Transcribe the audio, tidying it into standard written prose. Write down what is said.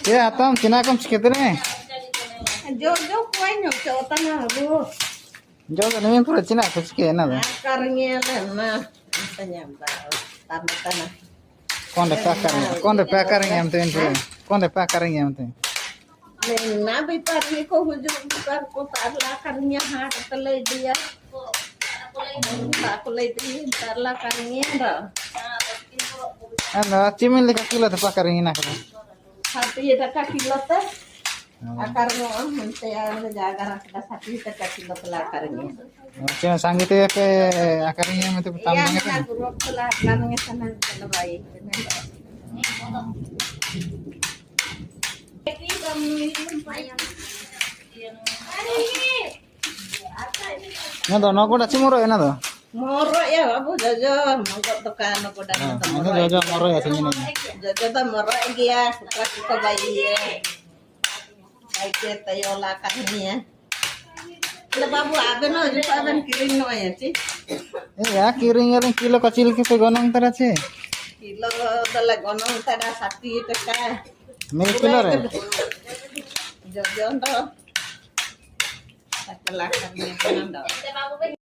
Ya, atam Cina kom sekitar nih. Jo koy no chota na bu. Jo kan ini pura Cina ko sekitar na. Akarnya na tanya ba. Tanah. Kon de pakarnya am tuh pura. Kon de pakarnya am tuh. Na bi pari ko hujo par ko tarla karnya ha tale dia. Aku lagi tarla karnya da. Ano, cimin lika kilo de pakarnya na ko. Hati ya ka kilo ta. Akarnya mante ya jaga rakda sati ta kilo tala karnya. Cina sanggit ya ke akarnya am tuh tambangnya Ya na tuh. guru tala nange sana tala bai. Na do no ko da cimuro ya na do. Moro ya babu jojo mangkok tekan ko dan Ini jojo moro ya sini nih. jojo ta moro ya suka bayi ya. Baik tayo la karnya. Lah babu abe no jo aben kiring no ya ci. Ya kiring kilo kecil kita gonong ter আছে. Kilo tala gonong tada sati teka. Mil kilo re. Jojo ndo. Takala karnya ndo.